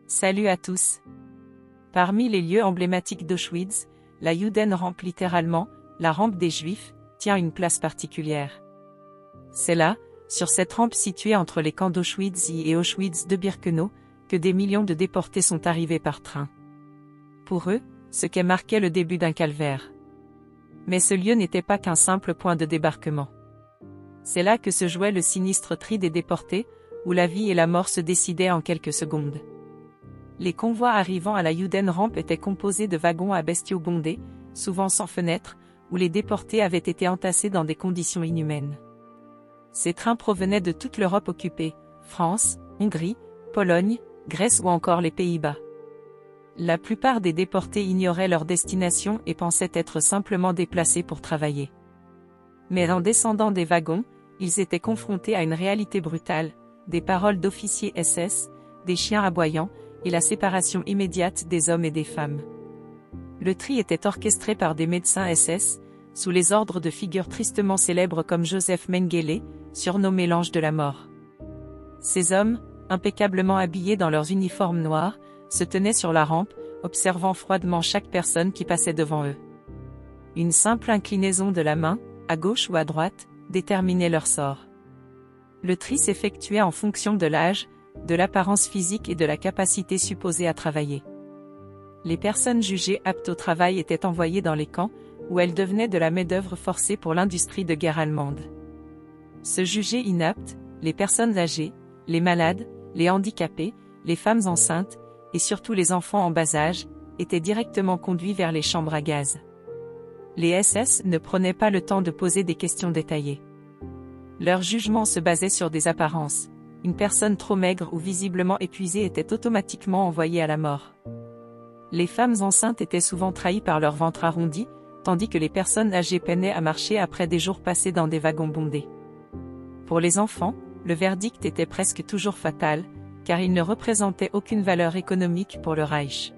Salut à tous. Parmi les lieux emblématiques d'Auschwitz, la Judenrampe, littéralement, la rampe des Juifs, tient une place particulière. C'est là, sur cette rampe située entre les camps d'Auschwitz I et Auschwitz de Birkenau, que des millions de déportés sont arrivés par train. Pour eux, ce qu'est marqué le début d'un calvaire. Mais ce lieu n'était pas qu'un simple point de débarquement. C'est là que se jouait le sinistre tri des déportés, où la vie et la mort se décidaient en quelques secondes. Les convois arrivant à la Judenrampe étaient composés de wagons à bestiaux bondés, souvent sans fenêtres, où les déportés avaient été entassés dans des conditions inhumaines. Ces trains provenaient de toute l'Europe occupée, France, Hongrie, Pologne, Grèce ou encore les Pays-Bas. La plupart des déportés ignoraient leur destination et pensaient être simplement déplacés pour travailler. Mais en descendant des wagons, ils étaient confrontés à une réalité brutale, des paroles d'officiers SS, des chiens aboyants, et la séparation immédiate des hommes et des femmes. Le tri était orchestré par des médecins SS, sous les ordres de figures tristement célèbres comme Joseph Mengele, surnommé l'ange de la mort. Ces hommes, impeccablement habillés dans leurs uniformes noirs, se tenaient sur la rampe, observant froidement chaque personne qui passait devant eux. Une simple inclinaison de la main, à gauche ou à droite, déterminait leur sort. Le tri s'effectuait en fonction de l'âge, de l'apparence physique et de la capacité supposée à travailler. Les personnes jugées aptes au travail étaient envoyées dans les camps, où elles devenaient de la main-d'œuvre forcée pour l'industrie de guerre allemande. Se juger inaptes, les personnes âgées, les malades, les handicapés, les femmes enceintes, et surtout les enfants en bas âge, étaient directement conduits vers les chambres à gaz. Les SS ne prenaient pas le temps de poser des questions détaillées. Leur jugement se basait sur des apparences. Une personne trop maigre ou visiblement épuisée était automatiquement envoyée à la mort. Les femmes enceintes étaient souvent trahies par leur ventre arrondi, tandis que les personnes âgées peinaient à marcher après des jours passés dans des wagons bondés. Pour les enfants, le verdict était presque toujours fatal, car ils ne représentaient aucune valeur économique pour le Reich.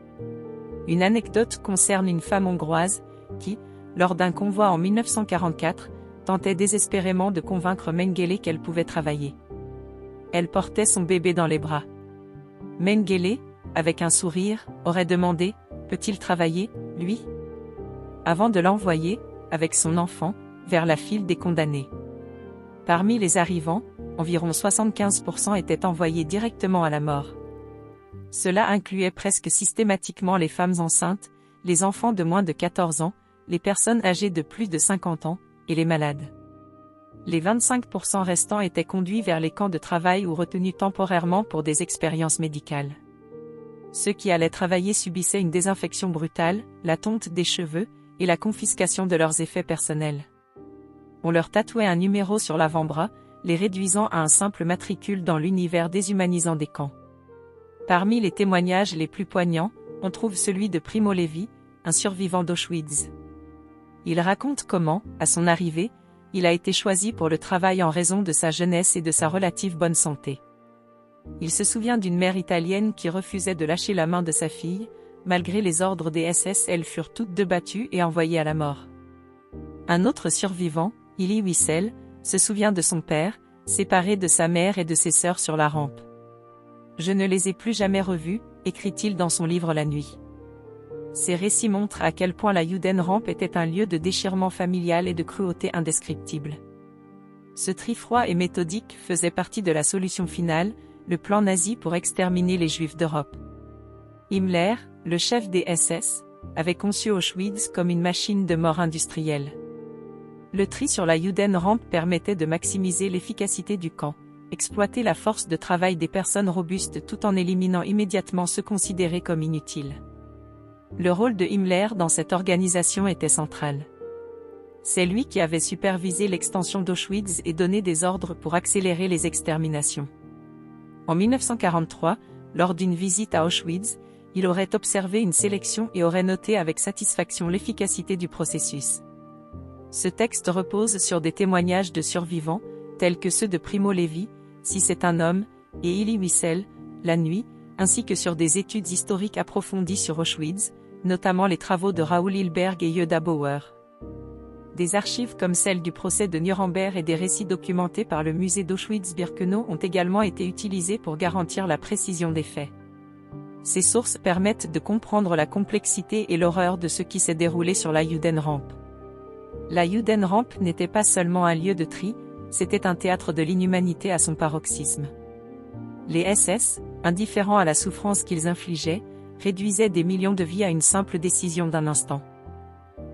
Une anecdote concerne une femme hongroise, qui, lors d'un convoi en 1944, tentait désespérément de convaincre Mengele qu'elle pouvait travailler. Elle portait son bébé dans les bras. Mengele, avec un sourire, aurait demandé « Peut-il travailler, lui ?» avant de l'envoyer, avec son enfant, vers la file des condamnés. Parmi les arrivants, environ 75% étaient envoyés directement à la mort. Cela incluait presque systématiquement les femmes enceintes, les enfants de moins de 14 ans, les personnes âgées de plus de 50 ans, et les malades. Les 25% restants étaient conduits vers les camps de travail ou retenus temporairement pour des expériences médicales. Ceux qui allaient travailler subissaient une désinfection brutale, la tonte des cheveux, et la confiscation de leurs effets personnels. On leur tatouait un numéro sur l'avant-bras, les réduisant à un simple matricule dans l'univers déshumanisant des camps. Parmi les témoignages les plus poignants, on trouve celui de Primo Levi, un survivant d'Auschwitz. Il raconte comment, à son arrivée, il a été choisi pour le travail en raison de sa jeunesse et de sa relative bonne santé. Il se souvient d'une mère italienne qui refusait de lâcher la main de sa fille, malgré les ordres des SS, elles furent toutes deux battues et envoyées à la mort. Un autre survivant, Elie Wiesel, se souvient de son père, séparé de sa mère et de ses sœurs sur la rampe. « Je ne les ai plus jamais revus », écrit-il dans son livre La Nuit. Ces récits montrent à quel point la Judenrampe était un lieu de déchirement familial et de cruauté indescriptible. Ce tri froid et méthodique faisait partie de la solution finale, le plan nazi pour exterminer les Juifs d'Europe. Himmler, le chef des SS, avait conçu Auschwitz comme une machine de mort industrielle. Le tri sur la Judenrampe permettait de maximiser l'efficacité du camp, exploiter la force de travail des personnes robustes tout en éliminant immédiatement ceux considérés comme inutiles. Le rôle de Himmler dans cette organisation était central. C'est lui qui avait supervisé l'extension d'Auschwitz et donné des ordres pour accélérer les exterminations. En 1943, lors d'une visite à Auschwitz, il aurait observé une sélection et aurait noté avec satisfaction l'efficacité du processus. Ce texte repose sur des témoignages de survivants, tels que ceux de Primo Levi, Si c'est un homme, et Elie Wiesel, La Nuit, ainsi que sur des études historiques approfondies sur Auschwitz, notamment les travaux de Raoul Hilberg et Yehuda Bauer. Des archives comme celles du procès de Nuremberg et des récits documentés par le musée d'Auschwitz-Birkenau ont également été utilisés pour garantir la précision des faits. Ces sources permettent de comprendre la complexité et l'horreur de ce qui s'est déroulé sur la Judenrampe. La Judenrampe n'était pas seulement un lieu de tri, c'était un théâtre de l'inhumanité à son paroxysme. Les SS, indifférents à la souffrance qu'ils infligeaient, réduisaient des millions de vies à une simple décision d'un instant.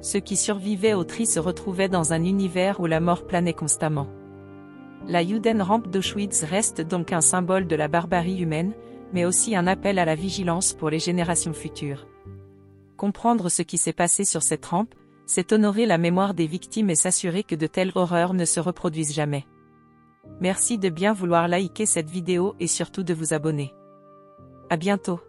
Ceux qui survivaient au tri se retrouvaient dans un univers où la mort planait constamment. La Judenrampe d'Auschwitz reste donc un symbole de la barbarie humaine, mais aussi un appel à la vigilance pour les générations futures. Comprendre ce qui s'est passé sur cette rampe, c'est honorer la mémoire des victimes et s'assurer que de telles horreurs ne se reproduisent jamais. Merci de bien vouloir liker cette vidéo et surtout de vous abonner. À bientôt.